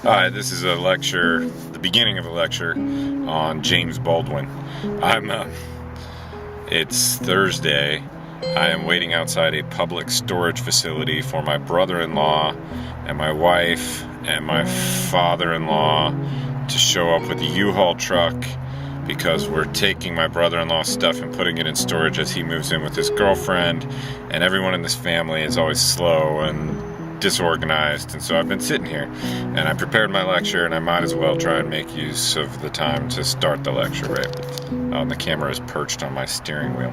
Hi, this is a lecture, the beginning of a lecture on James Baldwin. It's Thursday. I am waiting outside a public storage facility for my brother-in-law and my wife and my father-in-law to show up with a U-Haul truck because we're taking my brother-in-law's stuff and putting it in storage as he moves in with his girlfriend, and everyone in this family is always slow and disorganized, and so I've been sitting here and I prepared my lecture, and I might as well try and make use of the time to start the lecture, right? The camera is perched on my steering wheel.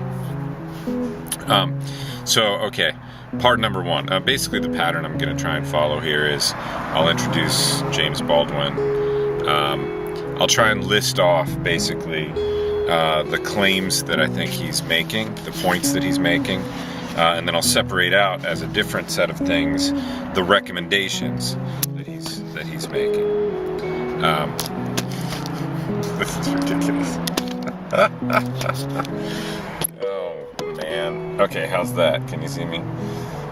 Okay, part number one. Basically the pattern I'm going to try and follow here is I'll introduce James Baldwin. I'll try and list off basically the claims that I think he's making, the points that he's making, and then I'll separate out as a different set of things the recommendations that he's making. This is ridiculous. Oh man. Okay, how's that? Can you see me?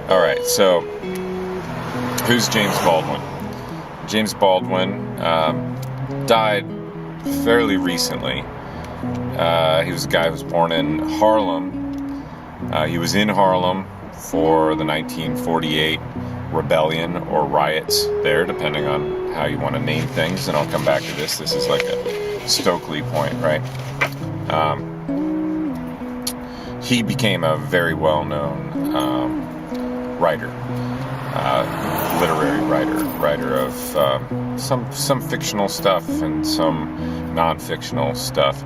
All right. So, who's James Baldwin? James Baldwin died fairly recently. He was a guy who was born in Harlem. He was in Harlem for the 1948 rebellion or riots there, depending on how you want to name things, and I'll come back to this. This is like a Stokely point, right? He became a very well-known writer, literary writer of some fictional stuff and some non-fictional stuff.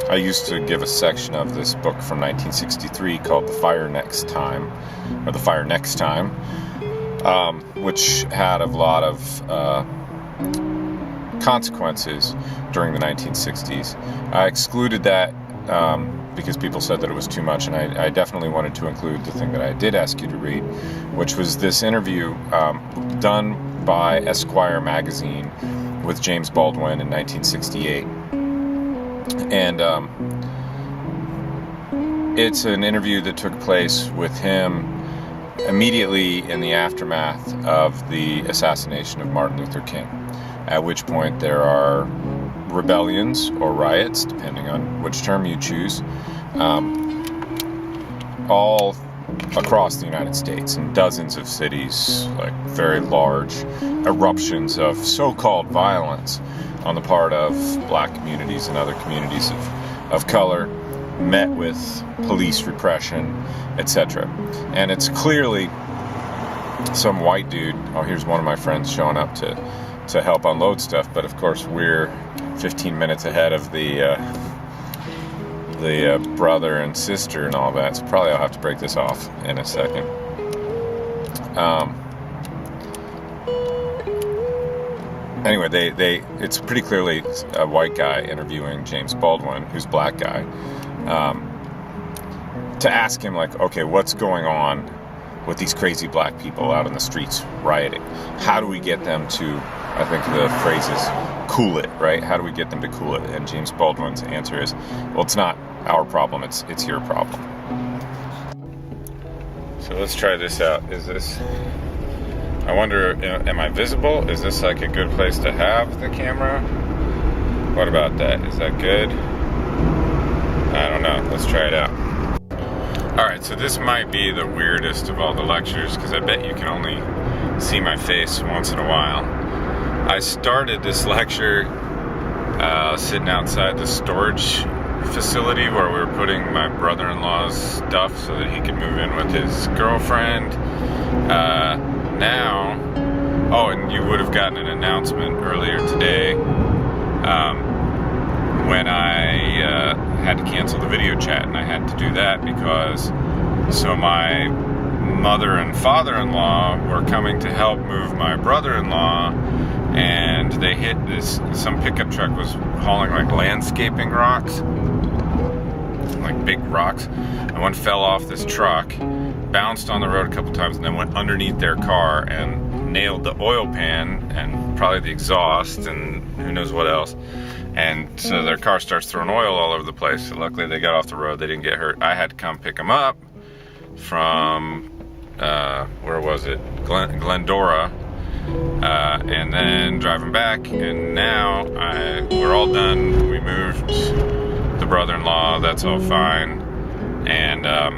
I used to give a section of this book from 1963 called The Fire Next Time, which had a lot of consequences during the 1960s. I excluded that because people said that it was too much, and I definitely wanted to include the thing that I did ask you to read, which was this interview done by Esquire magazine with James Baldwin in 1968. And it's an interview that took place with him immediately in the aftermath of the assassination of Martin Luther King, at which point there are rebellions or riots, depending on which term you choose, all across the United States in dozens of cities, like very large eruptions of so-called violence on the part of black communities and other communities of color, met with police repression, etc. And it's clearly some white dude. Oh, here's one of my friends showing up to help unload stuff, but of course we're 15 minutes ahead of the brother and sister and all that, so probably I'll have to break this off in a second. Anyway, it's pretty clearly a white guy interviewing James Baldwin, who's a black guy, to ask him, like, okay, what's going on with these crazy black people out in the streets rioting? How do we get them to, I think the phrase is, cool it, right? How do we get them to cool it? And James Baldwin's answer is, well, it's not our problem, it's your problem. So let's try this out. I wonder, am I visible? Is this like a good place to have the camera? What about that? Is that good? I don't know. Let's try it out. Alright, so this might be the weirdest of all the lectures, because I bet you can only see my face once in a while. I started this lecture sitting outside the storage facility where we were putting my brother-in-law's stuff so that he could move in with his girlfriend. And you would have gotten an announcement earlier today when I had to cancel the video chat, and I had to do that because my mother and father-in-law were coming to help move my brother-in-law, and they hit some pickup truck was hauling like landscaping rocks, like big rocks, and one fell off this truck, bounced on the road a couple times, and then went underneath their car and nailed the oil pan and probably the exhaust and who knows what else. And so their car starts throwing oil all over the place. So luckily they got off the road, they didn't get hurt. I had to come pick them up from, where was it? Glendora, then driving back, and now we're all done. We moved the brother-in-law, that's all fine, and I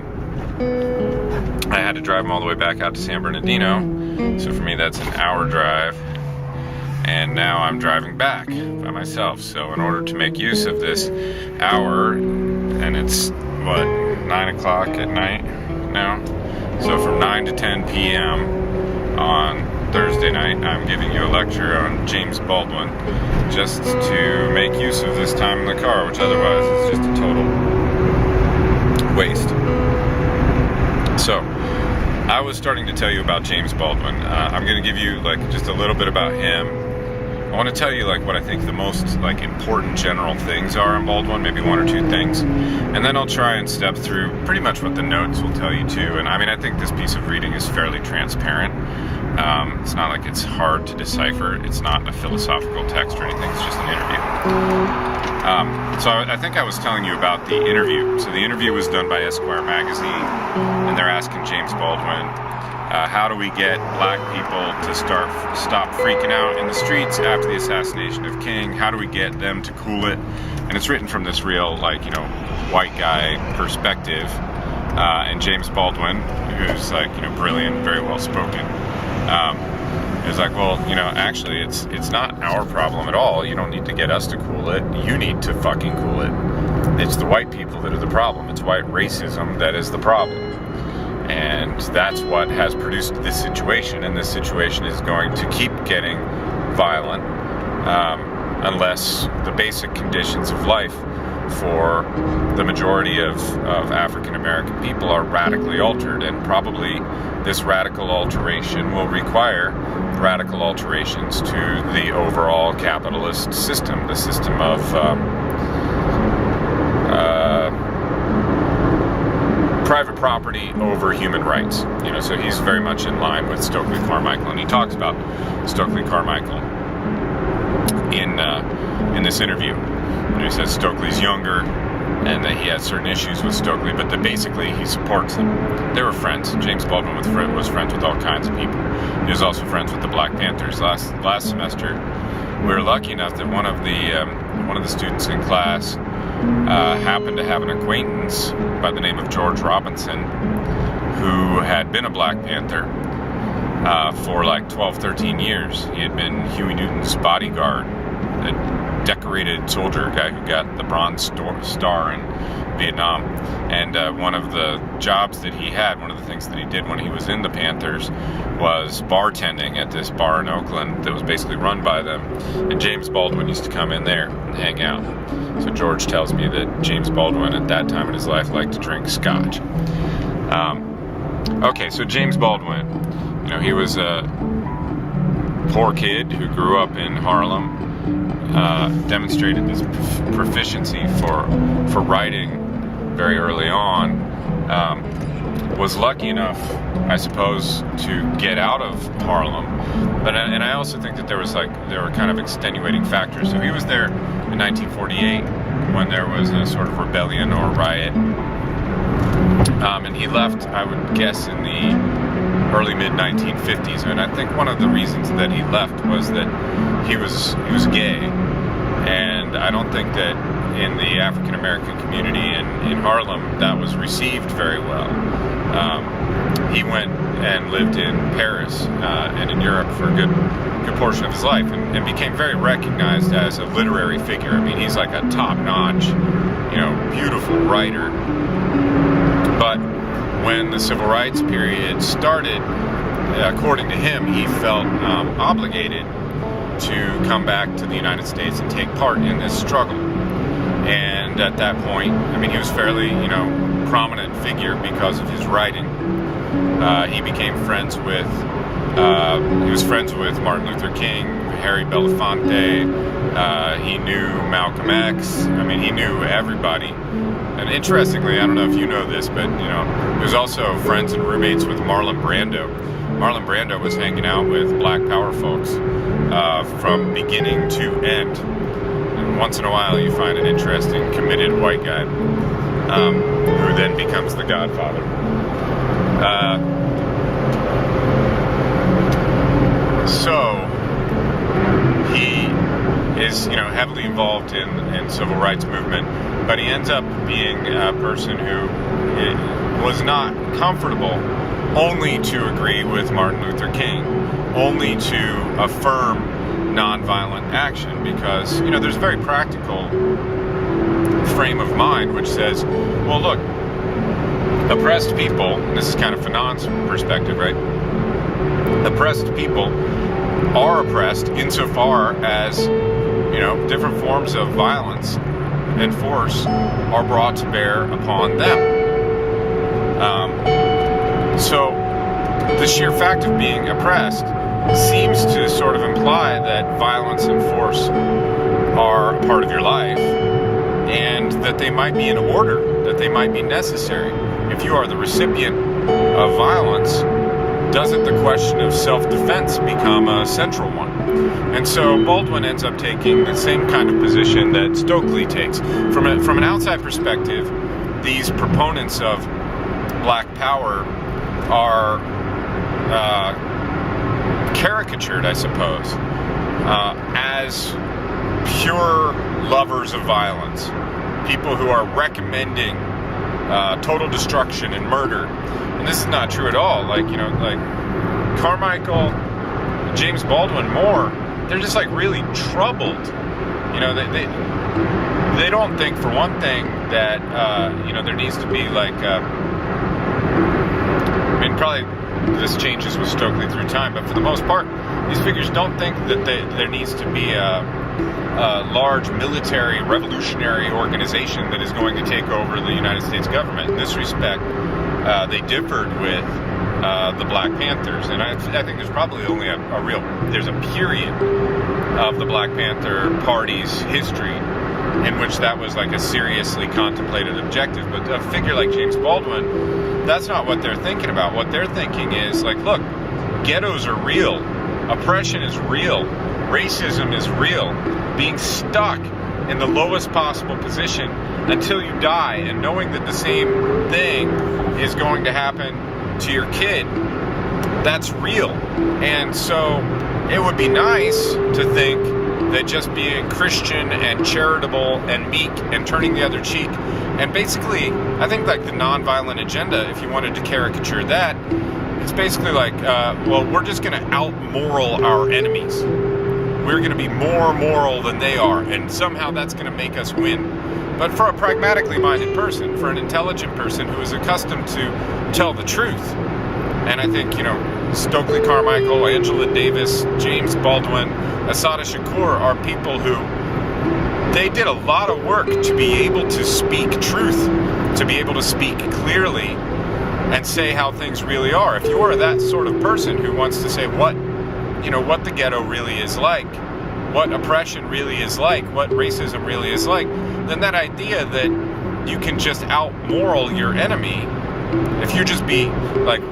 had to drive him all the way back out to San Bernardino, so for me that's an hour drive, and now I'm driving back by myself. So in order to make use of this hour, and it's what, 9 o'clock at night now, so from 9 to 10 p.m. on Thursday night, I'm giving you a lecture on James Baldwin, just to make use of this time in the car, which otherwise is just a total waste. So, I was starting to tell you about James Baldwin. I'm going to give you like just a little bit about him. I want to tell you like what I think the most like important general things are in Baldwin, maybe one or two things, and then I'll try and step through pretty much what the notes will tell you too. And I mean, I think this piece of reading is fairly transparent. It's not like it's hard to decipher. It's not a philosophical text or anything. It's just an interview. So I think I was telling you about the interview. So the interview was done by Esquire magazine, and they're asking James Baldwin, how do we get black people to stop freaking out in the streets after the assassination of King? How do we get them to cool it? And it's written from this real, like, you know, white guy perspective. And James Baldwin, who's like, you know, brilliant, very well spoken, is like, well, you know, actually it's not our problem at all. You don't need to get us to cool it. You need to fucking cool it. It's the white people that are the problem. It's white racism that is the problem. And that's what has produced this situation, and this situation is going to keep getting violent unless the basic conditions of life for the majority of African American people are radically altered. And probably this radical alteration will require radical alterations to the overall capitalist system, the system of private property over human rights. You know, so he's very much in line with Stokely Carmichael, and he talks about Stokely Carmichael in this interview. And he says Stokely's younger, and that he has certain issues with Stokely, but that basically he supports them. They were friends. James Baldwin was friends with all kinds of people. He was also friends with the Black Panthers. Last semester, we were lucky enough that one of the students in class happened to have an acquaintance by the name of George Robinson, who had been a Black Panther for like 12, 13 years. He had been Huey Newton's bodyguard, a decorated soldier, a guy who got the Bronze Star in Vietnam. And one of the jobs that he had, one of the things that he did when he was in the Panthers, was bartending at this bar in Oakland that was basically run by them. And James Baldwin used to come in there and hang out. So George tells me that James Baldwin at that time in his life liked to drink scotch. Okay, so James Baldwin, you know, he was a poor kid who grew up in Harlem, demonstrated this proficiency for writing very early on, was lucky enough, I suppose, to get out of Harlem. And I also think that there were kind of extenuating factors. So he was there in 1948 when there was a sort of rebellion or riot, and he left, I would guess, in the early mid-1950s. And I think one of the reasons that he left was that he was gay, and I don't think that in the African American community in Harlem that was received very well. He went and lived in Paris and in Europe for a good portion of his life, and became very recognized as a literary figure. I mean, he's like a top-notch, you know, beautiful writer. But when the Civil Rights period started, according to him, he felt obligated to come back to the United States and take part in this struggle. And at that point, I mean, he was fairly, you know, prominent figure because of his writing. He became friends with, he was friends with Martin Luther King, Harry Belafonte. He knew Malcolm X. I mean, he knew everybody. And interestingly, I don't know if you know this, but, you know, he was also friends and roommates with Marlon Brando. Marlon Brando was hanging out with Black Power folks from beginning to end. And once in a while, you find an interesting, committed white guy who then becomes the Godfather. So is, heavily involved in civil rights movement, but he ends up being a person who was not comfortable only to agree with Martin Luther King, only to affirm nonviolent action, because, there's a very practical frame of mind which says, well, look, oppressed people, and this is kind of Fanon's perspective, right? Oppressed people are oppressed insofar as, different forms of violence and force are brought to bear upon them. So the sheer fact of being oppressed seems to sort of imply that violence and force are a part of your life, and that they might be in order, that they might be necessary. If you are the recipient of violence, doesn't the question of self-defense become a central one? And so Baldwin ends up taking the same kind of position that Stokely takes. From an outside perspective, these proponents of black power are caricatured, I suppose, as pure lovers of violence, people who are recommending total destruction and murder. And this is not true at all. Like Carmichael, James Baldwin, Moore, they're just really troubled. They don't think, for one thing, that there needs to be probably this changes with Stokely through time, but for the most part, these figures don't think that there needs to be a large military revolutionary organization that is going to take over the United States government. In this respect, they differed with the Black Panthers, and I think there's probably only there's a period of the Black Panther Party's history in which that was a seriously contemplated objective. But a figure like James Baldwin, that's not what they're thinking about. What they're thinking is look, ghettos are real, oppression is real, racism is real, being stuck in the lowest possible position until you die, and knowing that the same thing is going to happen to your kid, that's real. And so it would be nice to think that just being Christian and charitable and meek and turning the other cheek, and basically, I think the nonviolent agenda, if you wanted to caricature that, it's basically we're just going to out-moral our enemies. We're going to be more moral than they are, and somehow that's going to make us win. But for a pragmatically minded person, for an intelligent person who is accustomed to tell the truth, and I think, Stokely Carmichael, Angela Davis, James Baldwin, Assata Shakur are people who, they did a lot of work to be able to speak truth, to be able to speak clearly and say how things really are. If you are that sort of person who wants to say what the ghetto really is like, what oppression really is like, what racism really is like, then that idea that you can just out-moral your enemy, if you just be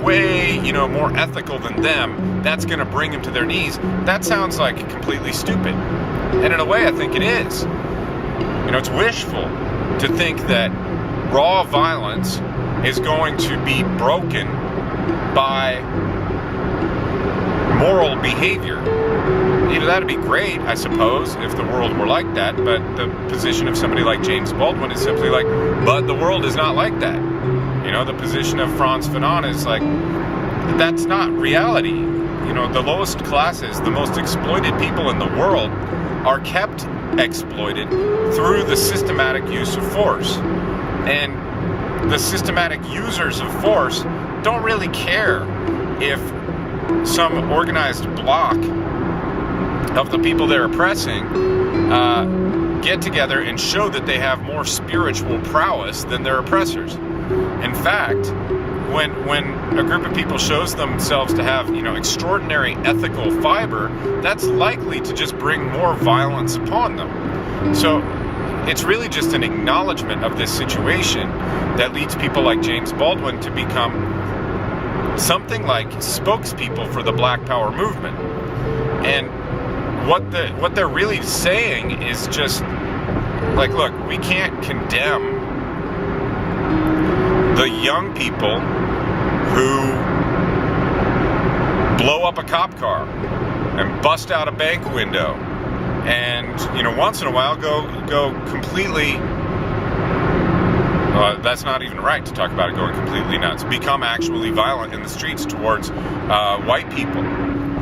way, more ethical than them, that's going to bring them to their knees, that sounds completely stupid. And in a way, I think it is. It's wishful to think that raw violence is going to be broken by moral behavior. That'd be great, I suppose, if the world were like that, but the position of somebody like James Baldwin is simply but the world is not like that. The position of Frantz Fanon is that's not reality. The lowest classes, the most exploited people in the world are kept exploited through the systematic use of force. And the systematic users of force don't really care if some organized block of the people they're oppressing get together and show that they have more spiritual prowess than their oppressors. In fact, when a group of people shows themselves to have, extraordinary ethical fiber, that's likely to just bring more violence upon them. So it's really just an acknowledgement of this situation that leads people like James Baldwin to become something like spokespeople for the Black Power movement. And what they're really saying is just look, we can't condemn the young people who blow up a cop car and bust out a bank window and once in a while go completely. That's not even right to talk about it going completely nuts. Become actually violent in the streets towards white people,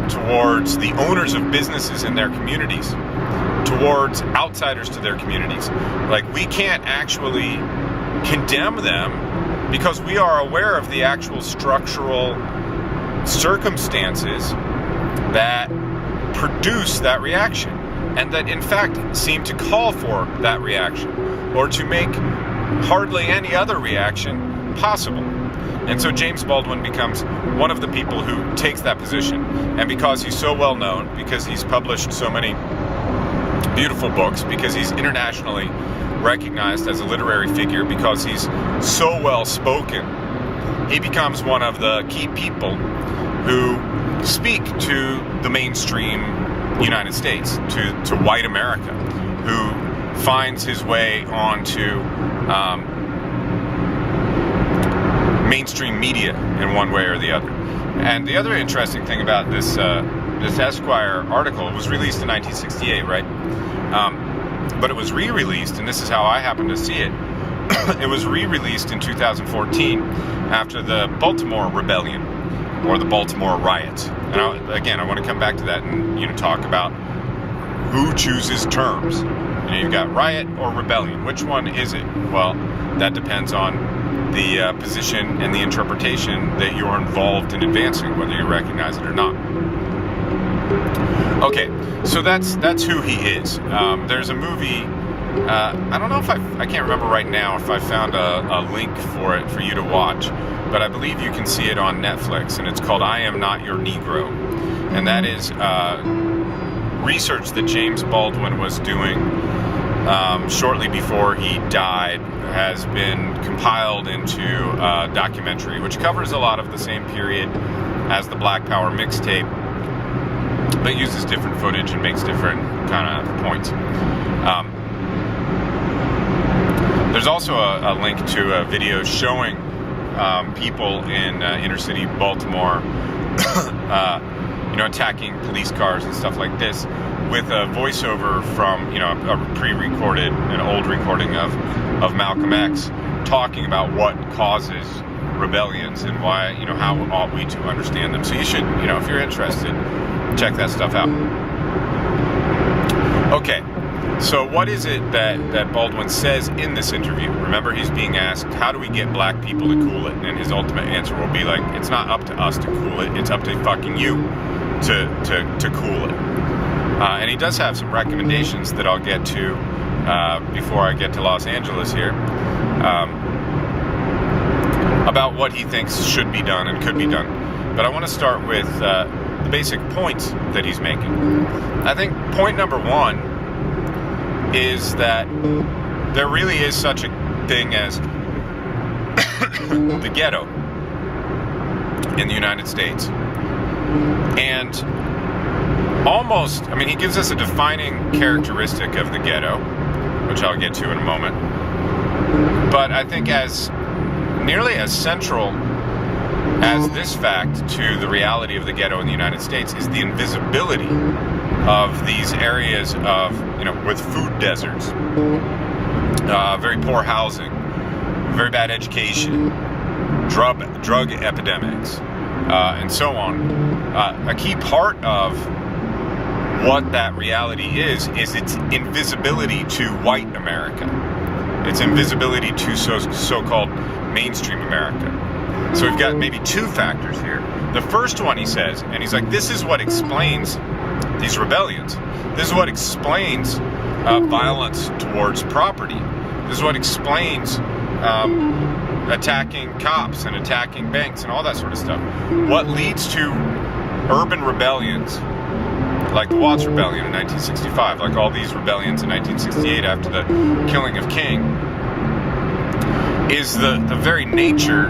towards the owners of businesses in their communities, towards outsiders to their communities. Like, we can't actually condemn them because we are aware of the actual structural circumstances that produce that reaction, and that in fact seem to call for that reaction, or to make hardly any other reaction possible. And so James Baldwin becomes one of the people who takes that position. And because he's so well known, because he's published so many beautiful books, because he's internationally recognized as a literary figure, because he's so well spoken, he becomes one of the key people who speak to the mainstream United States, to white America, who finds his way onto mainstream media in one way or the other. And the other interesting thing about this Esquire article, was released in 1968, right? But it was re-released, and this is how I happened to see it. It was re-released in 2014 after the Baltimore Rebellion, or the Baltimore riots. And I want to come back to that and talk about who chooses terms. You've got riot or rebellion. Which one is it? Well, that depends on the position and the interpretation that you're involved in advancing, whether you recognize it or not. Okay, so that's who he is. There's a movie. I don't know if I can't remember right now if I found a link for it for you to watch, but I believe you can see it on Netflix, and it's called "I Am Not Your Negro," and that is research that James Baldwin was doing shortly before he died, has been compiled into a documentary which covers a lot of the same period as the Black Power mixtape, but uses different footage and makes different kind of points. There's also a link to a video showing people in inner city Baltimore attacking police cars and stuff like this, with a voiceover from a pre-recorded, an old recording of Malcolm X, talking about what causes rebellions and why, how ought we to understand them. So you should, if you're interested, check that stuff out. Okay, so what is it that Baldwin says in this interview? Remember, he's being asked, how do we get black people to cool it? And his ultimate answer will be like, it's not up to us to cool it, it's up to fucking you to cool it. And he does have some recommendations that I'll get to before I get to Los Angeles here, about what he thinks should be done and could be done. But I want to start with the basic points that he's making. I think point number one is that there really is such a thing as the ghetto in the United States. And he gives us a defining characteristic of the ghetto, which I'll get to in a moment. But I think nearly as central as this fact to the reality of the ghetto in the United States is the invisibility of these areas with food deserts, very poor housing, very bad education, drug epidemics, and so on. A key part of what that reality is its invisibility to white America. Its invisibility to so-called mainstream America. So we've got maybe two factors here. The first one, he says, and he's like, this is what explains these rebellions. This is what explains violence towards property. This is what explains attacking cops and attacking banks and all that sort of stuff. What leads to urban rebellions, like the Watts Rebellion in 1965, like all these rebellions in 1968 after the killing of King, is the very nature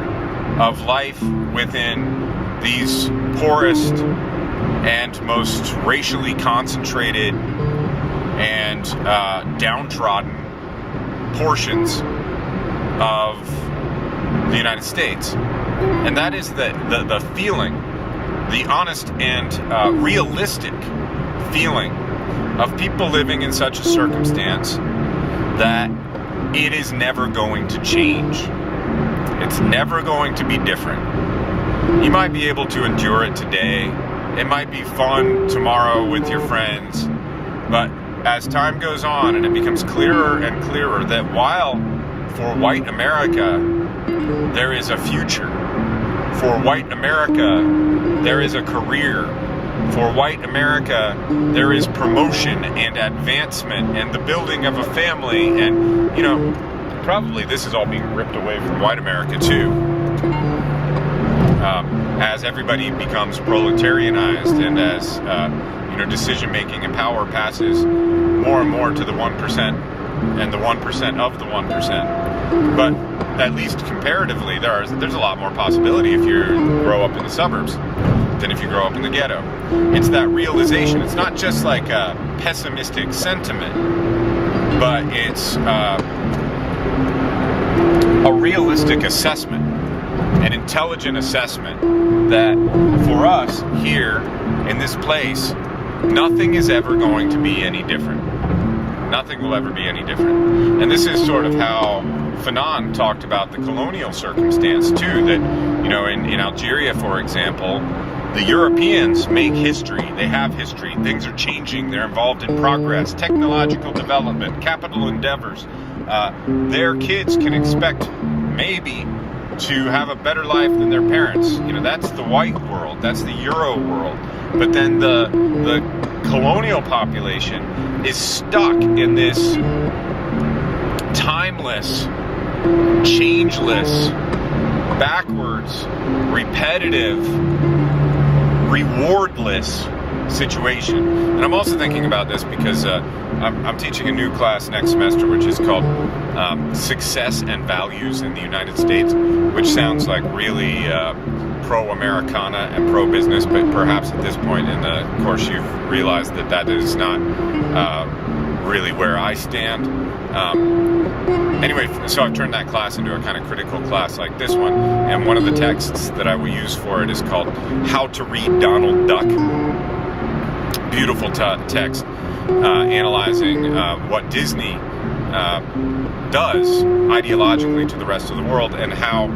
of life within these poorest and most racially concentrated and downtrodden portions of the United States. And that is the feeling, the honest and realistic feeling of people living in such a circumstance that it is never going to change. It's never going to be different. You might be able to endure it today. It might be fun tomorrow with your friends. But as time goes on and it becomes clearer and clearer that while for white America there is a future, for white America there is a career, for white America there is promotion and advancement and the building of a family, and probably this is all being ripped away from white America too, as everybody becomes proletarianized and as decision making and power passes more and more to the 1% and the 1% of the 1%. But at least comparatively, there's a lot more possibility if you grow up in the suburbs than if you grow up in the ghetto. It's that realization. It's not just like a pessimistic sentiment, but it's a realistic assessment, an intelligent assessment that for us here in this place, nothing is ever going to be any different. Nothing will ever be any different. And this is sort of how Fanon talked about the colonial circumstance too, that, in Algeria, for example, the Europeans make history. They have history. Things are changing. They're involved in progress, technological development, capital endeavors. Their kids can expect maybe to have a better life than their parents. That's the white world. That's the Euro world. But then the colonial population is stuck in this timeless, changeless, backwards, repetitive, rewardless situation. And I'm also thinking about this because I'm teaching a new class next semester, which is called Success and Values in the United States, which sounds like really pro-Americana and pro-business, but perhaps at this point in the course you've realized that is not really where I stand. Anyway, so I've turned that class into a kind of critical class like this one, and one of the texts that I will use for it is called How to Read Donald Duck. Beautiful text analyzing what Disney does ideologically to the rest of the world, and how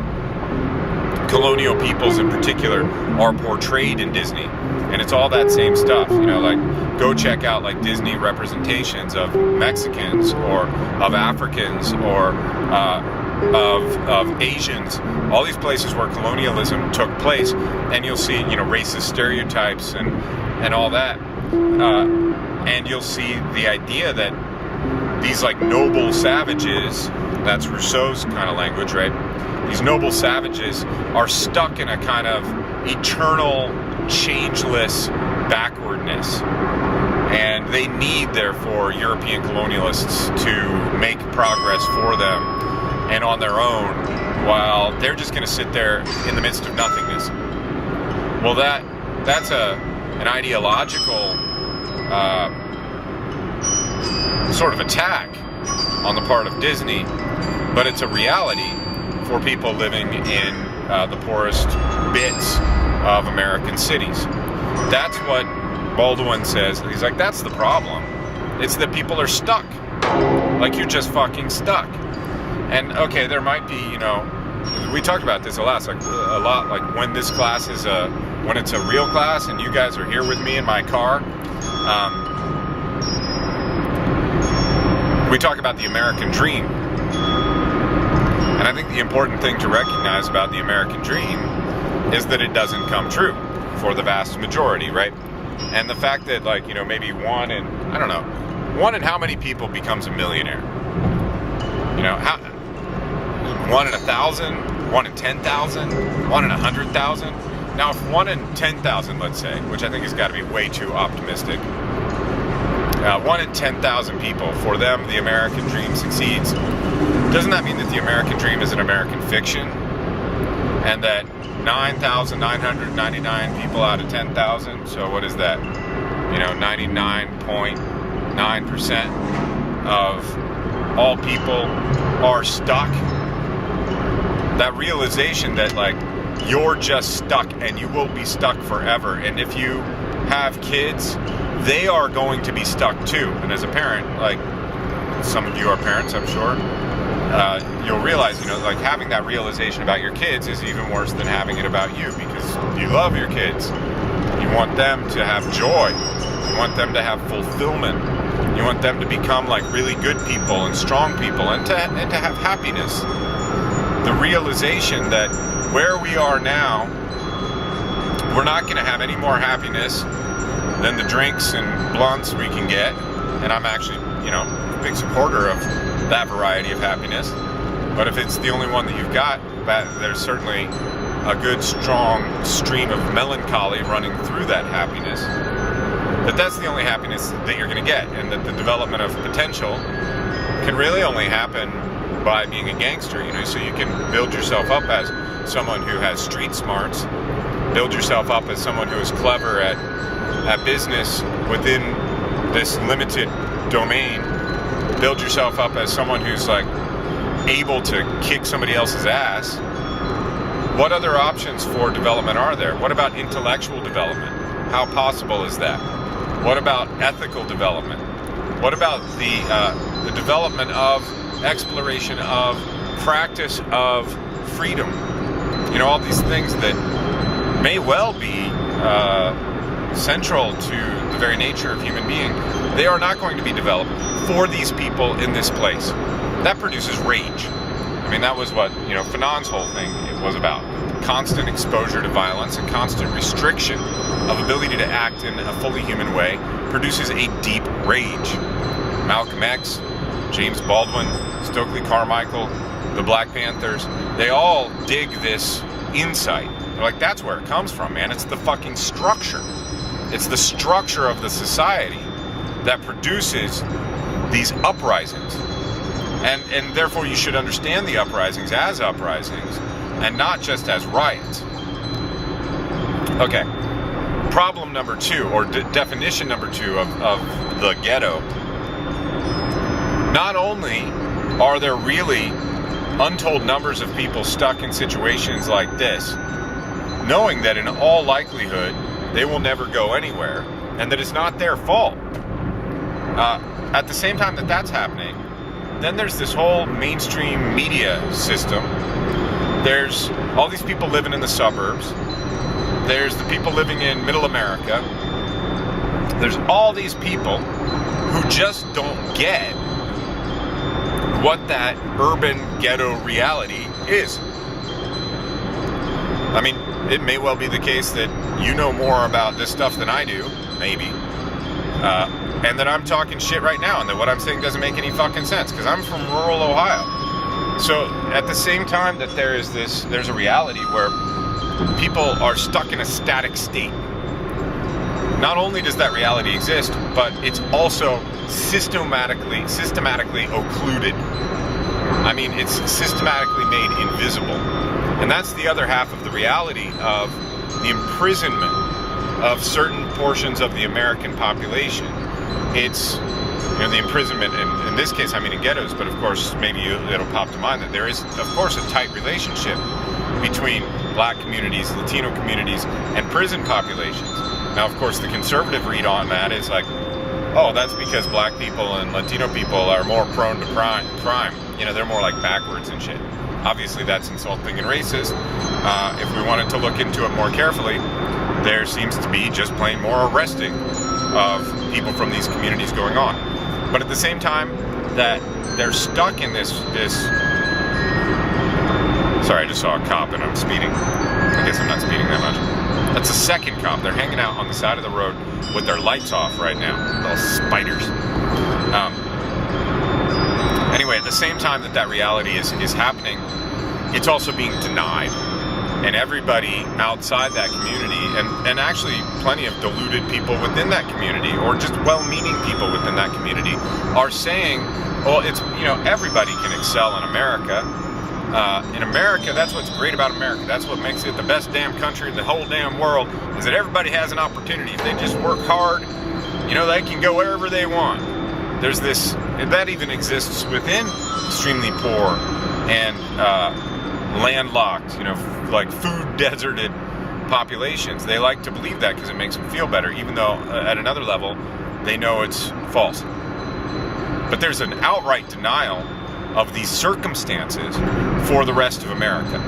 colonial peoples in particular are portrayed in Disney. And it's all that same stuff, go check out like Disney representations of Mexicans or of Africans or of Asians, all these places where colonialism took place, and you'll see, racist stereotypes and all that. And you'll see the idea that these like noble savages, that's Rousseau's kind of language, right? These noble savages are stuck in a kind of eternal, changeless backwardness. And they need, therefore, European colonialists to make progress for them and on their own, while they're just going to sit there in the midst of nothingness. Well, that's an ideological sort of attack on the part of Disney, but it's a reality for people living in the poorest bits of American cities. That's what Baldwin says. He's like, that's the problem. It's that people are stuck. Like, you're just fucking stuck. And okay, there might be, we talked about this a lot, like when this class is when it's a real class and you guys are here with me in my car, we talk about the American dream. And I think the important thing to recognize about the American dream is that it doesn't come true for the vast majority, right? And the fact that, like, maybe one in how many people becomes a millionaire? One in 1,000, one in 10,000, one in 100,000. Now, if 1 in 10,000, let's say, which I think has got to be way too optimistic, 1 in 10,000 people, for them, the American dream succeeds. Doesn't that mean that the American dream is an American fiction? And that 9,999 people out of 10,000, so what is that? 99.9% of all people are stuck. That realization that, like, you're just stuck and you will be stuck forever. And if you have kids, they are going to be stuck too. And as a parent, like some of you are parents, I'm sure, you'll realize, like having that realization about your kids is even worse than having it about you, because you love your kids. You want them to have joy. You want them to have fulfillment. You want them to become like really good people and strong people, and to have happiness. The realization that where we are now, we're not going to have any more happiness than the drinks and blunts we can get. And I'm actually, a big supporter of that variety of happiness. But if it's the only one that you've got, there's certainly a good, strong stream of melancholy running through that happiness. That's the only happiness that you're going to get, and that the development of potential can really only happen by being a gangster, so you can build yourself up as someone who has street smarts, build yourself up as someone who is clever at business within this limited domain, build yourself up as someone who's like able to kick somebody else's ass. What other options for development are there? What about intellectual development? How possible is that? What about ethical development? What about the development of exploration of practice of freedom? All these things that may well be central to the very nature of human being, they are not going to be developed for these people in this place. That produces rage. That was what, Fanon's whole thing was about. Constant exposure to violence and constant restriction of ability to act in a fully human way produces a deep rage. Malcolm X, James Baldwin, Stokely Carmichael, the Black Panthers, they all dig this insight. They're like, that's where it comes from, man. It's the fucking structure. It's the structure of the society that produces these uprisings. And therefore you should understand the uprisings as uprisings and not just as riots. Okay, problem number two, or definition number two of the ghetto. Not only are there really untold numbers of people stuck in situations like this, knowing that in all likelihood they will never go anywhere, and that it's not their fault. At the same time that that's happening, then there's this whole mainstream media system. There's all these people living in the suburbs. There's the people living in middle America. There's all these people who just don't get what that urban ghetto reality is. It may well be the case that you know more about this stuff than I do, maybe. And that I'm talking shit right now, and that what I'm saying doesn't make any fucking sense, because I'm from rural Ohio. So at the same time that there's a reality where people are stuck in a static state. Not only does that reality exist, but it's also systematically occluded. It's systematically made invisible. And that's the other half of the reality of the imprisonment of certain portions of the American population. It's the imprisonment, in this case, in ghettos, but of course, maybe it'll pop to mind that there is, of course, a tight relationship between black communities, Latino communities, and prison populations. Now, of course, the conservative read on that is like, oh, that's because black people and Latino people are more prone to crime. They're more like backwards and shit. Obviously, that's insulting and racist. If we wanted to look into it more carefully, there seems to be just plain more arresting of people from these communities going on. But at the same time that they're stuck in this sorry, I just saw a cop and I'm speeding. I guess I'm not speeding that much. That's a second cop. They're hanging out on the side of the road with their lights off right now. Little spiders. Anyway, at the same time that reality is happening, it's also being denied. And everybody outside that community, and actually plenty of deluded people within that community, or just well-meaning people within that community, are saying, well, it's, everybody can excel in America. In America, that's what's great about America. That's what makes it the best damn country in the whole damn world, is that everybody has an opportunity. If they just work hard, they can go wherever they want. There's this, that even exists within extremely poor and landlocked, like food deserted populations. They like to believe that because it makes them feel better, even though at another level, they know it's false. But there's an outright denial of these circumstances for the rest of America.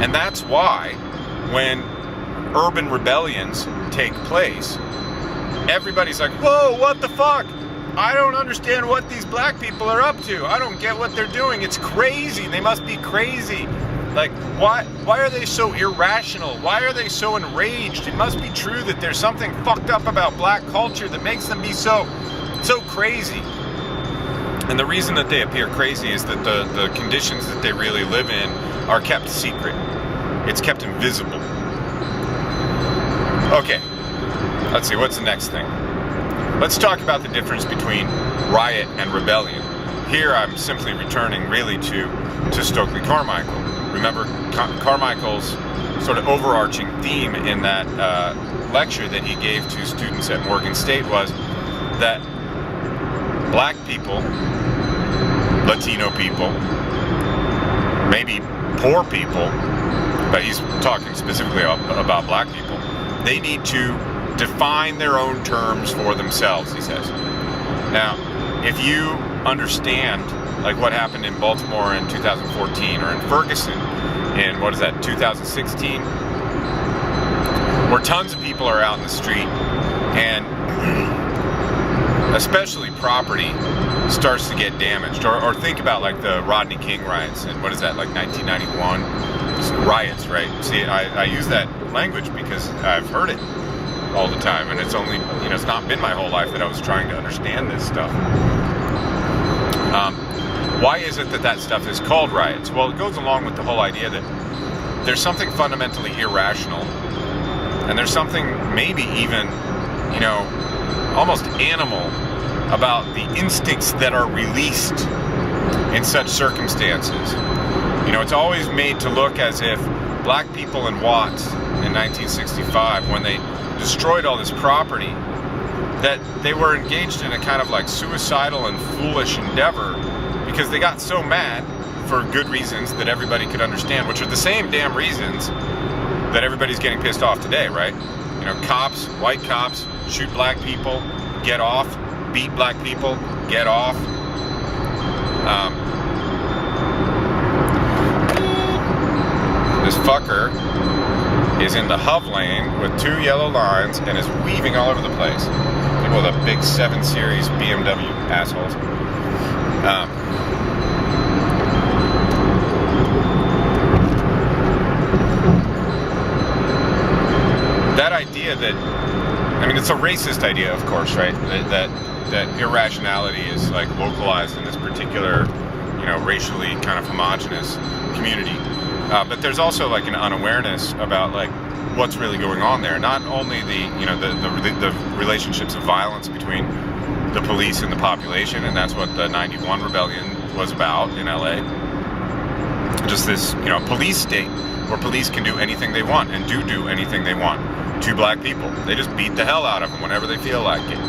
And that's why when urban rebellions take place, everybody's like, whoa, what the fuck? I don't understand what these black people are up to. I don't get what they're doing. It's crazy. They must be crazy. Like, why are they so irrational? Why are they so enraged? It must be true that there's something fucked up about black culture that makes them be so crazy. And the reason that they appear crazy is that the conditions that they really live in are kept secret. It's kept invisible. Okay, let's see, what's the next thing? Let's talk about the difference between riot and rebellion. Here I'm simply returning really to Stokely Carmichael. Remember, Carmichael's sort of overarching theme in that lecture that he gave to students at Morgan State was that black people, Latino people, maybe poor people, but he's talking specifically about black people, they need to define their own terms for themselves, he says. Now, if you understand like what happened in Baltimore in 2014 or in Ferguson in, 2016, where tons of people are out in the street and especially property starts to get damaged. Or think about like the Rodney King riots in, 1991? Riots, right? See, I use that language because I've heard it all the time, and it's only, it's not been my whole life that I was trying to understand this stuff. Why is it that stuff is called riots? Well, it goes along with the whole idea that there's something fundamentally irrational, and there's something maybe even, almost animal about the instincts that are released in such circumstances. It's always made to look as if black people in Watts in 1965, when they destroyed all this property, that they were engaged in a kind of like suicidal and foolish endeavor because they got so mad for good reasons that everybody could understand, which are the same damn reasons that everybody's getting pissed off today, right? Cops, white cops, shoot black people, get off, beat black people, get off. This fucker is in the HUV lane with 2 yellow lines and is weaving all over the place. People with a big 7 Series BMW, assholes. That idea that, it's a racist idea, of course, right? That irrationality is like localized in this particular, racially kind of homogenous community. But there's also like an unawareness about like what's really going on there. Not only the relationships of violence between the police and the population, and that's what the 91 rebellion was about in LA. Just this, police state where police can do anything they want and do anything they want to black people. They just beat the hell out of them whenever they feel like it.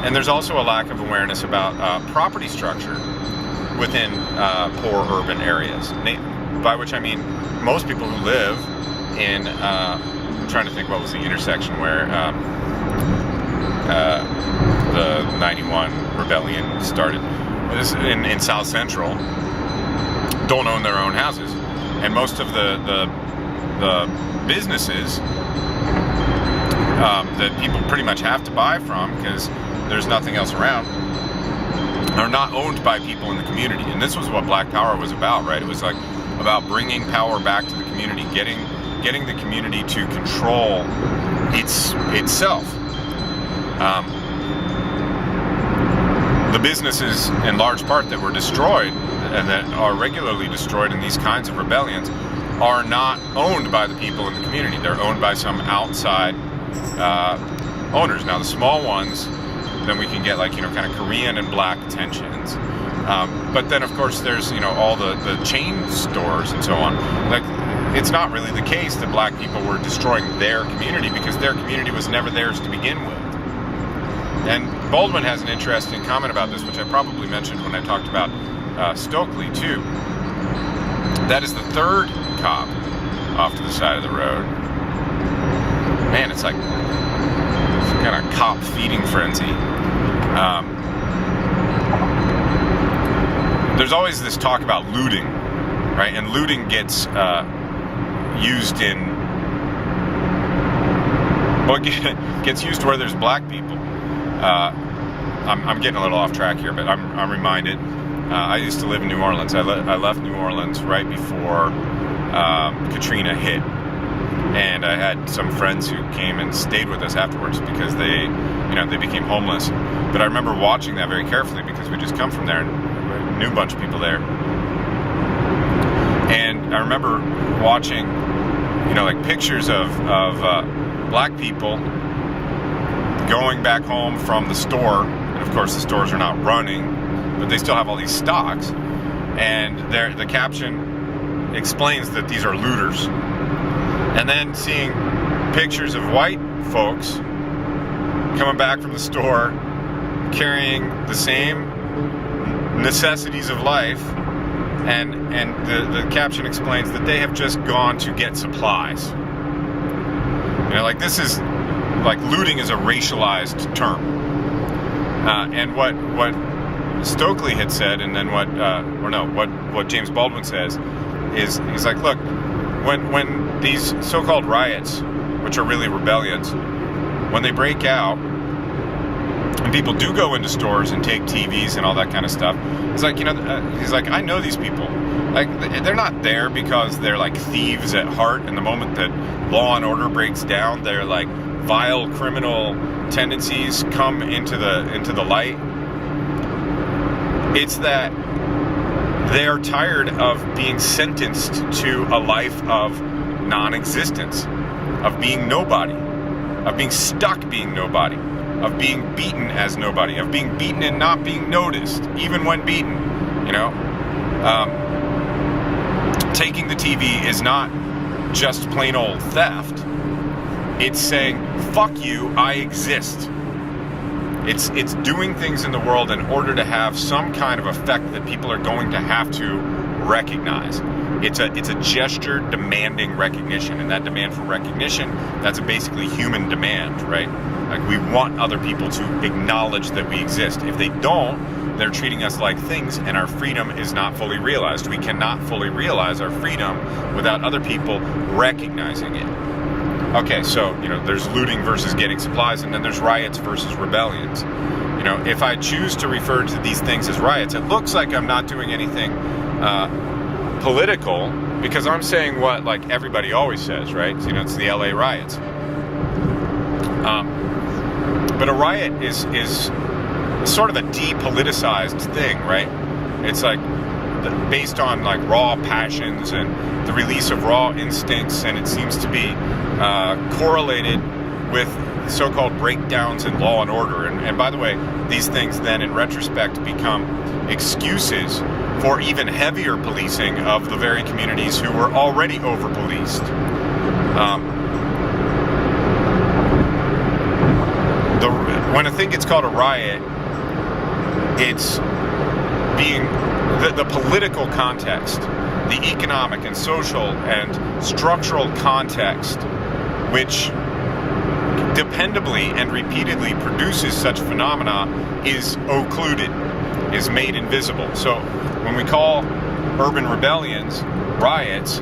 And there's also a lack of awareness about property structure within poor urban areas. By which I mean most people who live in, I'm trying to think what was the intersection where the 91 rebellion started. This in South Central don't own their own houses, and most of the businesses that people pretty much have to buy from because there's nothing else around are not owned by people in the community. And this was what Black Power was about, right? It was like about bringing power back to the community, getting the community to control itself. The businesses, in large part, that were destroyed and that are regularly destroyed in these kinds of rebellions are not owned by the people in the community. They're owned by some outside owners. Now, the small ones, then we can get like, kind of Korean and black tensions. But then, of course, there's, all the chain stores and so on. Like, it's not really the case that black people were destroying their community because their community was never theirs to begin with. And Baldwin has an interesting comment about this, which I probably mentioned when I talked about Stokely, too. That is the third cop off to the side of the road. man, it's like some kind of cop feeding frenzy. There's always this talk about looting, right? And looting gets used in, well, gets used where there's black people. I'm getting a little off track here, but I'm reminded. I used to live in New Orleans. I left New Orleans right before Katrina hit, and I had some friends who came and stayed with us afterwards because they became homeless. But I remember watching that very carefully because we just come from there and knew a bunch of people there. And I remember watching, like pictures of black people going back home from the store. And of course, the stores are not running, but they still have all these stocks. And the caption explains that these are looters. And then seeing pictures of white folks coming back from the store carrying the same necessities of life, and the caption explains that they have just gone to get supplies. Like this is like looting is a racialized term. And what Stokely had said, and then what James Baldwin says is he's like, look, when these so-called riots, which are really rebellions, when they break out and people do go into stores and take TVs and all that kind of stuff, it's like, he's like, I know these people. Like, they're not there because they're like thieves at heart, and the moment that law and order breaks down, they're like vile criminal tendencies come into the light. It's that they're tired of being sentenced to a life of non-existence, of being nobody, of being stuck being nobody, of being beaten as nobody, of being beaten and not being noticed, even when beaten. Taking the TV is not just plain old theft. It's saying, fuck you, I exist. It's doing things in the world in order to have some kind of effect that people are going to have to recognize. It's a gesture demanding recognition, and that demand for recognition, that's a basically human demand, right? Like, we want other people to acknowledge that we exist. If they don't, they're treating us like things, and our freedom is not fully realized. We cannot fully realize our freedom without other people recognizing it. Okay, so, there's looting versus getting supplies, and then there's riots versus rebellions. If I choose to refer to these things as riots, it looks like I'm not doing anything political, because I'm saying what, like, everybody always says, right? It's the LA riots. But a riot is sort of a depoliticized thing, right? It's like based on like raw passions and the release of raw instincts, and it seems to be correlated with so-called breakdowns in law and order. And by the way, these things then in retrospect become excuses for even heavier policing of the very communities who were already over-policed. When a thing gets called a riot, it's being the political context, the economic and social and structural context, which dependably and repeatedly produces such phenomena, is occluded, is made invisible. So when we call urban rebellions riots,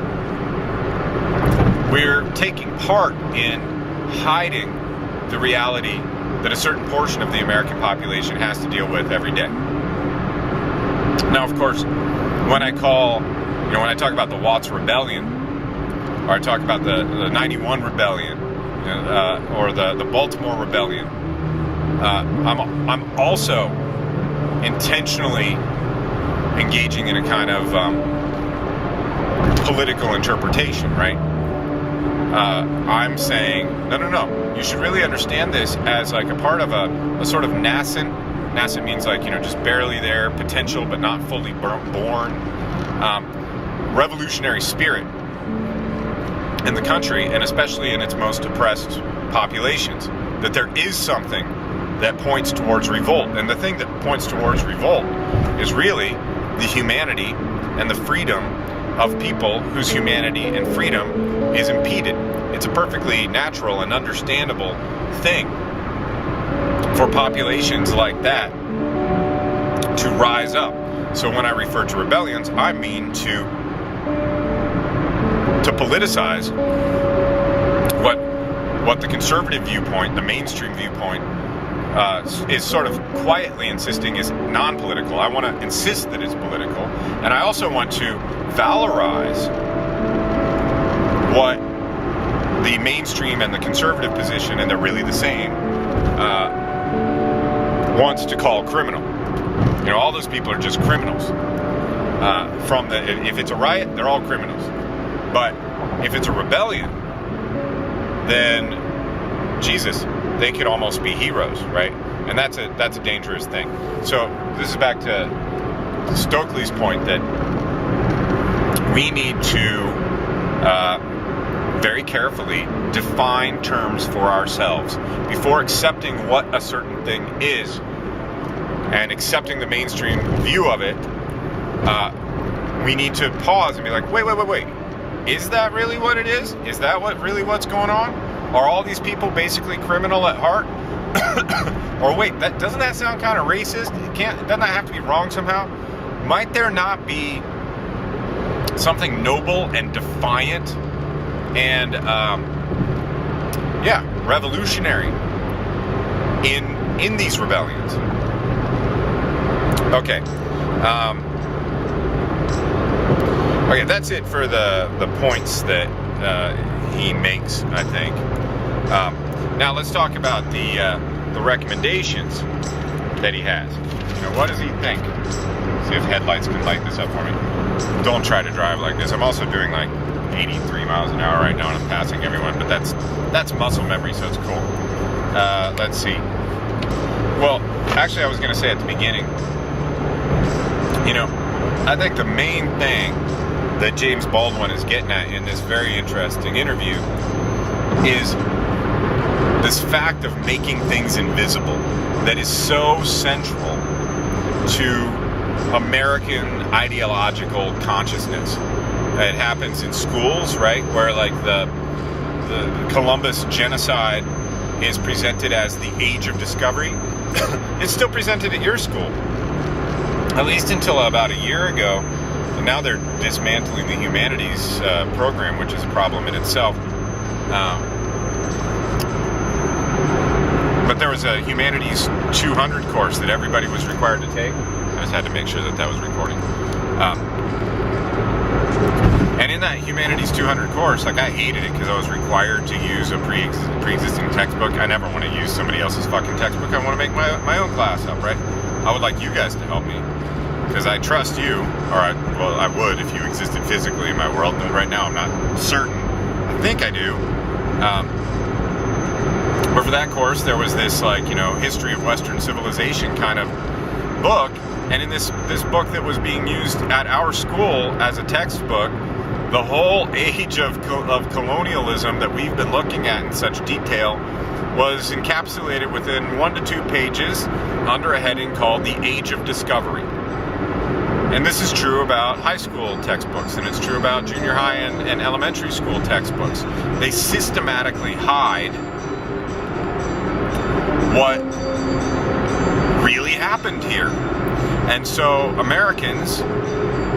we're taking part in hiding the reality that a certain portion of the American population has to deal with every day. Now, of course, when I talk about the Watts Rebellion, or I talk about the 91 Rebellion, or the Baltimore Rebellion, I'm also intentionally engaging in a kind of political interpretation, right? I'm saying, no, you should really understand this as like a part of a sort of nascent means like, just barely there, potential but not fully born, revolutionary spirit in the country, and especially in its most oppressed populations, that there is something that points towards revolt. And the thing that points towards revolt is really the humanity and the freedom of people whose humanity and freedom is impeded. It's a perfectly natural and understandable thing for populations like that to rise up. So when I refer to rebellions, I mean to politicize what the conservative viewpoint, the mainstream viewpoint, is sort of quietly insisting is non-political. I want to insist that it's political, and I also want to valorize what the mainstream and the conservative position, and they're really the same, wants to call criminal. You know, all those people are just criminals. If it's a riot, they're all criminals. But if it's a rebellion, then Jesus, they could almost be heroes, right? And that's a dangerous thing. So this is back to Stokely's point that we need to very carefully define terms for ourselves before accepting what a certain thing is and accepting the mainstream view of it. We need to pause and be like, wait. Is that really what it is? Is that what's going on? Are all these people basically criminal at heart? Or wait, doesn't that sound kind of racist? Doesn't that have to be wrong somehow? Might there not be something noble and defiant and revolutionary in these rebellions? Okay. Okay, that's it for the points that he makes, I think. Now let's talk about the recommendations that he has. You know, what does he think? See if headlights can light this up for me. Don't try to drive like this. I'm also doing like 83 miles an hour right now, and I'm passing everyone, but that's muscle memory, so it's cool. Let's see. Well, actually, I was going to say at the beginning, you know, I think the main thing that James Baldwin is getting at in this very interesting interview is this fact of making things invisible that is so central to American ideological consciousness. It happens in schools, right, where like the Columbus genocide is presented as the age of discovery. It's still presented at your school, at least until about a year ago. And now they're dismantling the humanities program, which is a problem in itself. But there was a Humanities 200 course that everybody was required to take. I just had to make sure that was recording. And in that Humanities 200 course, like, I hated it because I was required to use a pre-existing textbook. I never want to use somebody else's fucking textbook. I want to make my own class up, right? I would like you guys to help me, because I trust you, or I would if you existed physically in my world. And right now I'm not certain. I think I do. But for that course, there was this, like, you know, history of Western civilization kind of book. And in this book that was being used at our school as a textbook, the whole age of colonialism that we've been looking at in such detail was encapsulated within 1 to 2 pages under a heading called The Age of Discovery. And this is true about high school textbooks, and it's true about junior high and elementary school textbooks. They systematically hide what really happened here. And so Americans,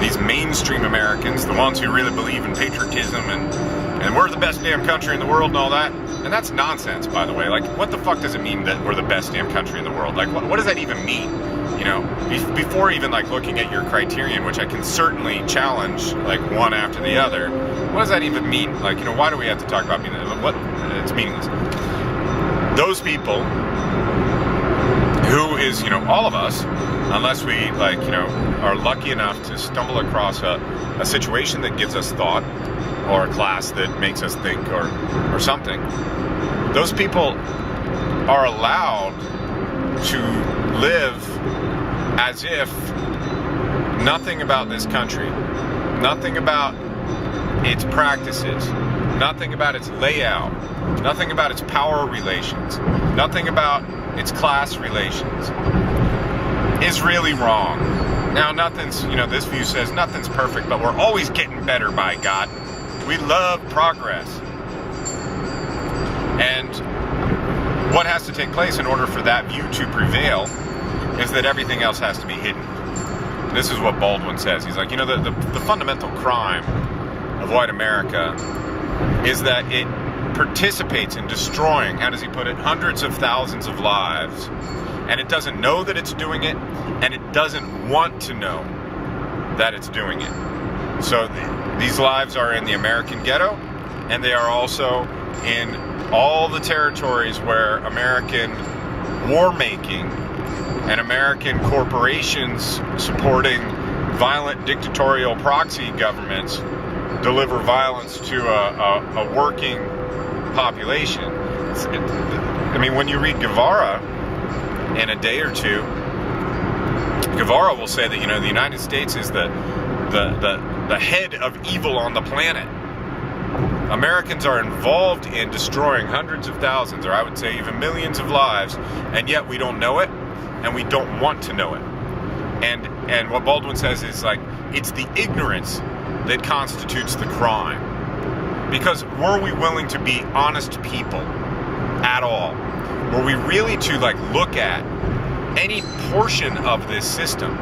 these mainstream Americans, the ones who really believe in patriotism and we're the best damn country in the world and all that, and that's nonsense, by the way. Like, what the fuck does it mean that we're the best damn country in the world? Like, what does that even mean? You know, before even like looking at your criterion, which I can certainly challenge like one after the other, what does that even mean? Like, you know, why do we have to talk about being what? It's meaningless. Those people, who is, you know, all of us, unless we, like, you know, are lucky enough to stumble across a situation that gives us thought, or a class that makes us think, or something. Those people are allowed to live as if nothing about this country, nothing about its practices, nothing about its layout, nothing about its power relations, nothing about its class relations is really wrong. Now, nothing's, this view says nothing's perfect, but we're always getting better, by God. We love progress. And what has to take place in order for that view to prevail is that everything else has to be hidden. This is what Baldwin says. He's like, the fundamental crime of white America is that it participates in destroying, how does he put it, hundreds of thousands of lives, and it doesn't know that it's doing it, and it doesn't want to know that it's doing it. So these lives are in the American ghetto, and they are also in all the territories where American war-making and American corporations supporting violent dictatorial proxy governments deliver violence to a working population. When you read Guevara in a day or two, Guevara will say that the United States is the head of evil on the planet. Americans are involved in destroying hundreds of thousands, or I would say even millions of lives, and yet we don't know it, and we don't want to know it. And what Baldwin says is like, it's the ignorance that constitutes the crime. Because were we willing to be honest people at all? Were we really to look at any portion of this system,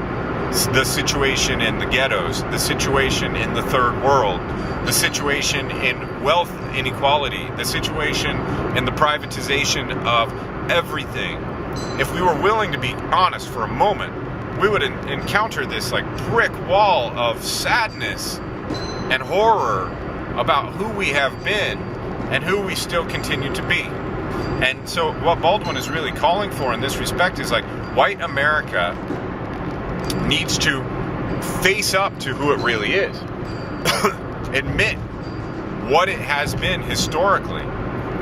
the situation in the ghettos, the situation in the third world, the situation in wealth inequality, the situation in the privatization of everything, if we were willing to be honest for a moment, we would encounter this brick wall of sadness and horror about who we have been and who we still continue to be. And so what Baldwin is really calling for in this respect is white America needs to face up to who it really is. Admit what it has been historically.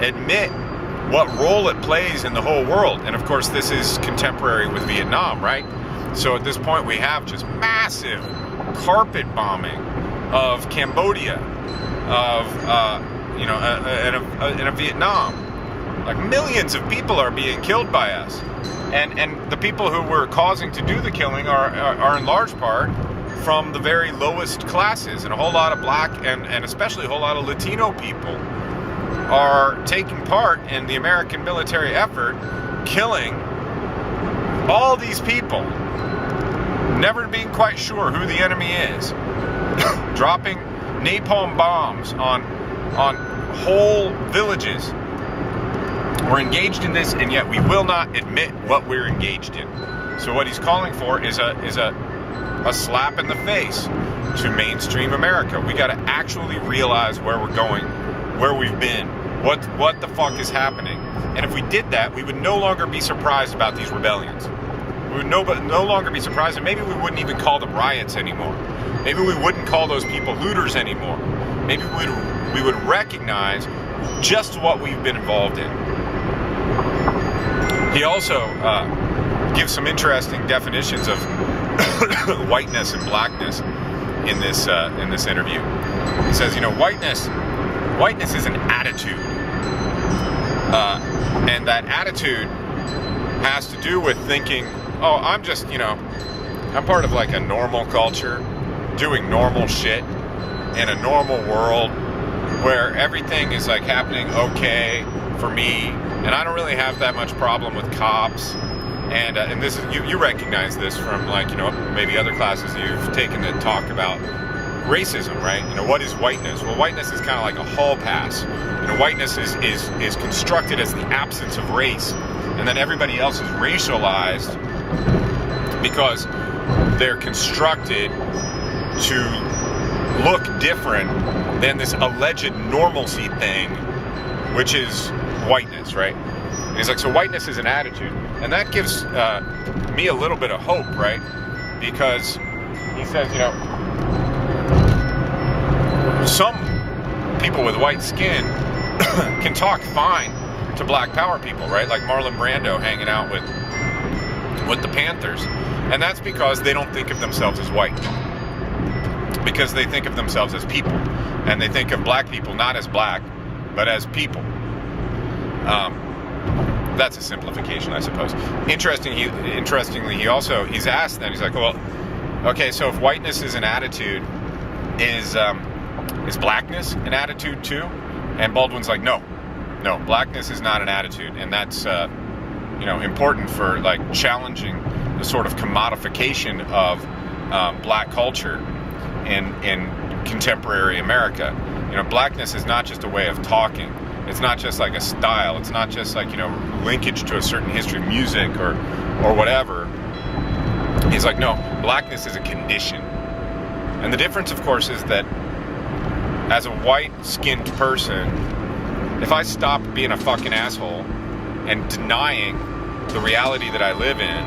Admit what role it plays in the whole world. And of course, this is contemporary with Vietnam, right? So at this point, we have just massive carpet bombing of Cambodia, of Vietnam. Millions of people are being killed by us, and the people who were causing to do the killing are in large part from the very lowest classes, and a whole lot of black and especially a whole lot of Latino people are taking part in the American military effort, killing all these people, never being quite sure who the enemy is, dropping napalm bombs on whole villages. We're engaged in this, and yet we will not admit what we're engaged in. So what he's calling for is a slap in the face to mainstream America. We got to actually realize where we're going, where we've been, what the fuck is happening. And if we did that, we would no longer be surprised about these rebellions. We would no longer be surprised, and maybe we wouldn't even call them riots anymore. Maybe we wouldn't call those people looters anymore. Maybe we would recognize just what we've been involved in. He also gives some interesting definitions of whiteness and blackness in this interview. He says, whiteness is an attitude, and that attitude has to do with thinking, oh, I'm just, I'm part of a normal culture, doing normal shit in a normal world where everything is happening okay for me, and I don't really have that much problem with cops. And this is you recognize this from maybe other classes you've taken that talk about racism, right? What is whiteness? Well, whiteness is kind of like a hall pass. Whiteness is constructed as the absence of race, and then everybody else is racialized because they're constructed to look different than this alleged normalcy thing, which is whiteness, right? And he's like, so whiteness is an attitude. And that gives me a little bit of hope, right? Because he says, some people with white skin can talk fine to black power people, right? Like Marlon Brando hanging out with the Panthers. And that's because they don't think of themselves as white. Because they think of themselves as people. And they think of black people not as black, but as people. That's a simplification, I suppose. Interestingly, he's asked then, he's like, well, okay, so if whiteness is an attitude, is blackness an attitude too? And Baldwin's like, no, blackness is not an attitude, and that's important for like challenging the sort of commodification of black culture in contemporary America. Blackness is not just a way of talking. It's not just like a style. It's not just like, linkage to a certain history of music or whatever. He's like, no, blackness is a condition. And the difference, of course, is that as a white-skinned person, if I stop being a fucking asshole and denying the reality that I live in,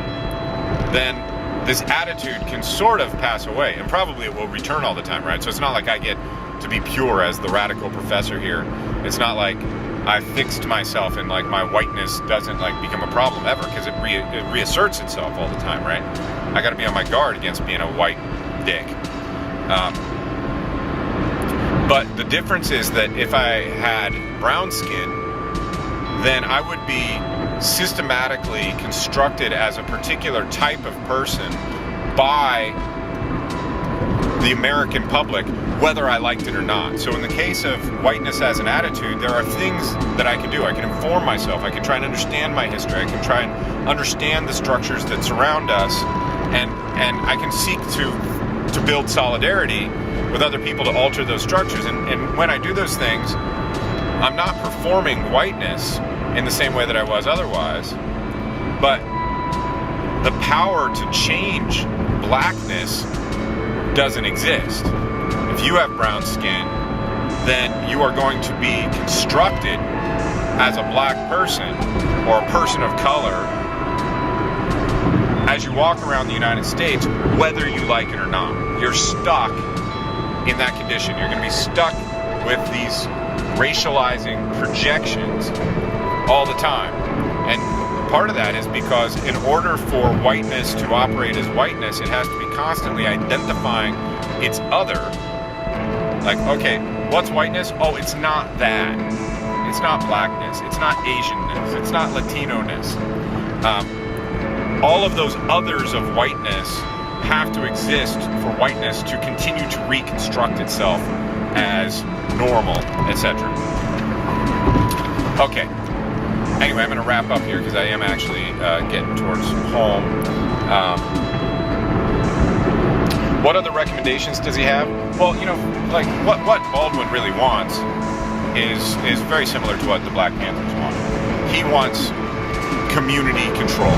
then this attitude can sort of pass away, and probably it will return all the time, right? So it's not like I get to be pure as the radical professor here. It's not like I fixed myself and like my whiteness doesn't like become a problem ever, because it reasserts itself all the time, right? I got to be on my guard against being a white dick. But the difference is that if I had brown skin, then I would be systematically constructed as a particular type of person by the American public, whether I liked it or not. So in the case of whiteness as an attitude, there are things that I can do. I can inform myself. I can try and understand my history. I can try and understand the structures that surround us, and I can seek to build solidarity with other people to alter those structures. And when I do those things, I'm not performing whiteness in the same way that I was otherwise, but the power to change blackness doesn't exist. If you have brown skin, then you are going to be constructed as a black person or a person of color as you walk around the United States, whether you like it or not. You're stuck in that condition. You're going to be stuck with these racializing projections all the time. And part of that is because in order for whiteness to operate as whiteness, it has to be constantly identifying its other. Like, okay, what's whiteness? Oh, it's not that. It's not blackness. It's not Asianness. It's not Latino-ness. All of those others of whiteness have to exist for whiteness to continue to reconstruct itself as normal, etc. Okay. Anyway, I'm going to wrap up here because I am actually getting towards home. What other recommendations does he have? Well, like what Baldwin really wants is very similar to what the Black Panthers want. He wants community control.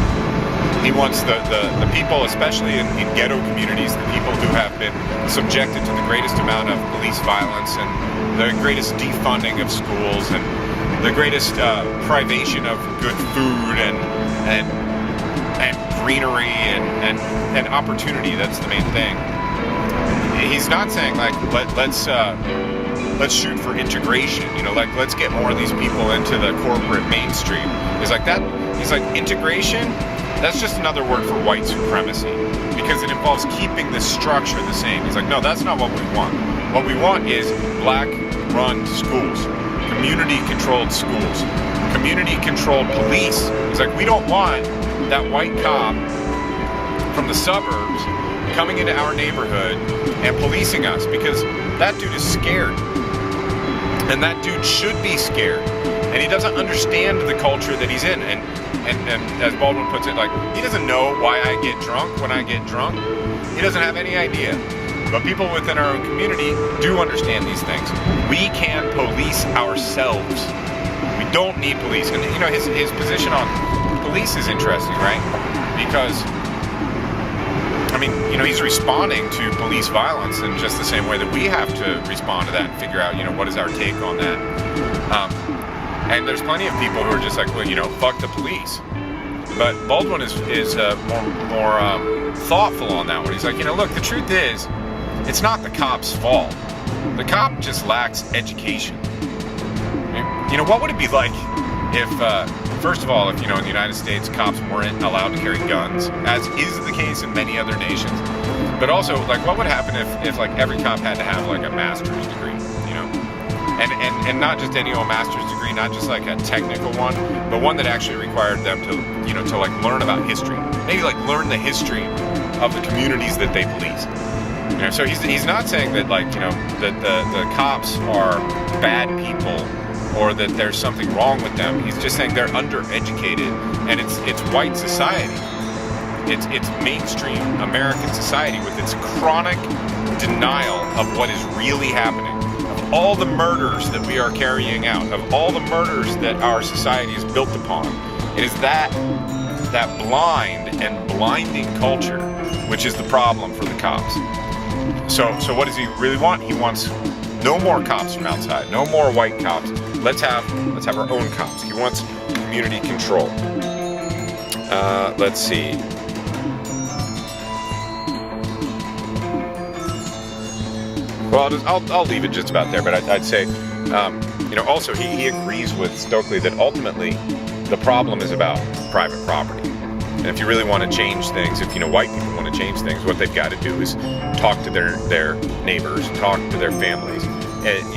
He wants the people, especially in ghetto communities, the people who have been subjected to the greatest amount of police violence and the greatest defunding of schools and the greatest privation of good food and greenery and opportunity. That's the main thing. He's not saying like let's shoot for integration. Like let's get more of these people into the corporate mainstream. He's like integration. That's just another word for white supremacy, because it involves keeping the structure the same. He's like, no, that's not what we want. What we want is black-run schools, community-controlled schools, community-controlled police. He's like, we don't want that white cop from the suburbs coming into our neighborhood and policing us, because that dude is scared. And that dude should be scared. And he doesn't understand the culture that he's in. And as Baldwin puts it, like, he doesn't know why I get drunk when I get drunk. He doesn't have any idea. But people within our own community do understand these things. We can police ourselves. We don't need police. And his position on police is interesting, right? Because he's responding to police violence in just the same way that we have to respond to that and figure out, what is our take on that. And there's plenty of people who are just like, well, fuck the police. But Baldwin is more thoughtful on that one. He's like, look, the truth is, it's not the cop's fault. The cop just lacks education. What would it be like if, first of all, if, in the United States, cops weren't allowed to carry guns, as is the case in many other nations. But also, like, what would happen if like, every cop had to have, like, a master's degree, And not just any old master's degree history, not just like a technical one, but one that actually required them to, to like learn about history. Maybe like learn the history of the communities that they police. So he's not saying that like, that the cops are bad people or that there's something wrong with them. He's just saying they're undereducated, and it's white society. It's mainstream American society with its chronic denial of what is really happening, of all the murders that we are carrying out, of all the murders that our society is built upon. It is that blind and blinding culture which is the problem for the cops. So what does he really want? He wants no more cops from outside, no more white cops. Let's have our own cops. He wants community control. Let's see. Well, I'll leave it just about there, but I'd say, also he agrees with Stokely that ultimately the problem is about private property. And if you really want to change things, if white people want to change things, what they've got to do is talk to their neighbors, talk to their families, and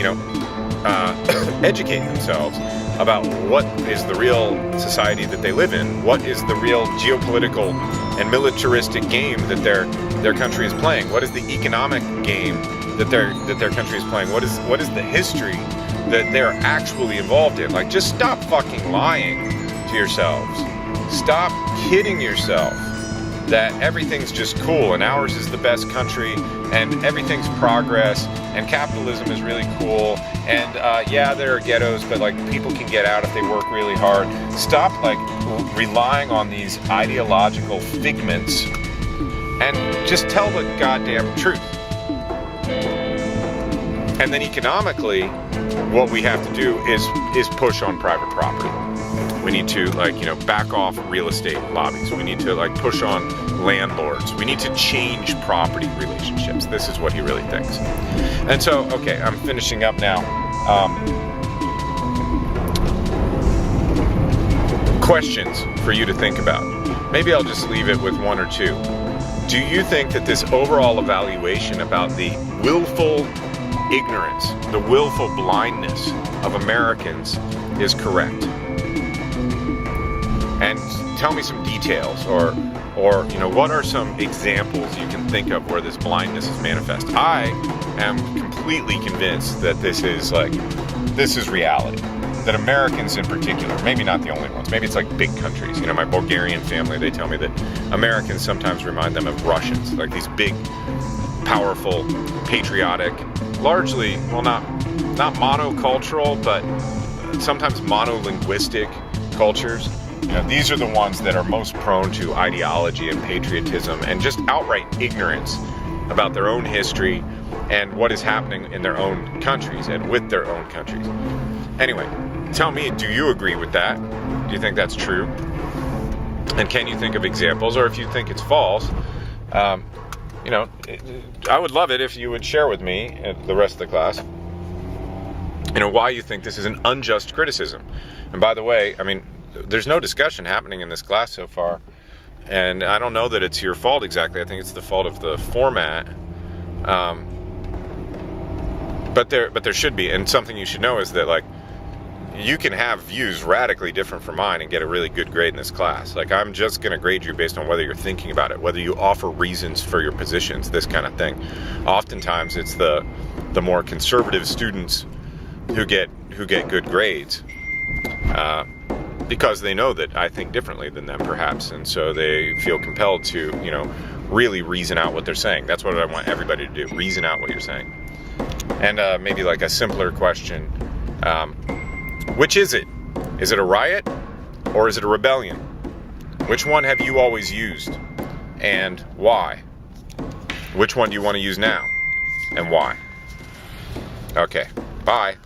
educate themselves about what is the real society that they live in, what is the real geopolitical and militaristic game that their country is playing, what is the economic game that their country is playing, what is the history that they're actually involved in. Like, just stop fucking lying to yourselves. Stop kidding yourself that everything's just cool and ours is the best country and everything's progress and capitalism is really cool and there are ghettos, but like people can get out if they work really hard. Stop like relying on these ideological figments and just tell the goddamn truth. And then economically, what we have to do is push on private property. We need to back off real estate lobbies. We need to push on landlords. We need to change property relationships. This is what he really thinks. And so, okay, I'm finishing up now. Questions for you to think about. Maybe I'll just leave it with one or two. Do you think that this overall evaluation about the willful ignorance, the willful blindness of Americans is correct? And tell me some details, or what are some examples you can think of where this blindness is manifest? I am completely convinced that this is reality. That Americans in particular, maybe not the only ones, maybe it's like big countries. My Bulgarian family, they tell me that Americans sometimes remind them of Russians, like these big, powerful, patriotic, largely, well, not monocultural, but sometimes monolinguistic cultures. These are the ones that are most prone to ideology and patriotism and just outright ignorance about their own history and what is happening in their own countries and with their own countries. Anyway, tell me, do you agree with that? Do you think that's true? And can you think of examples? Or if you think it's false, I would love it if you would share with me and the rest of the class, why you think this is an unjust criticism. And by the way, there's no discussion happening in this class so far, and I don't know that it's your fault exactly. I think it's the fault of the format, but there should be. And something you should know is that you can have views radically different from mine and get a really good grade in this class. I'm just going to grade you based on whether you're thinking about it, whether you offer reasons for your positions, this kind of thing. Oftentimes it's the more conservative students who get good grades. Because they know that I think differently than them, perhaps, and so they feel compelled to, really reason out what they're saying. That's what I want everybody to do, reason out what you're saying. And maybe a simpler question, which is it? Is it a riot or is it a rebellion? Which one have you always used and why? Which one do you want to use now and why? Okay, bye.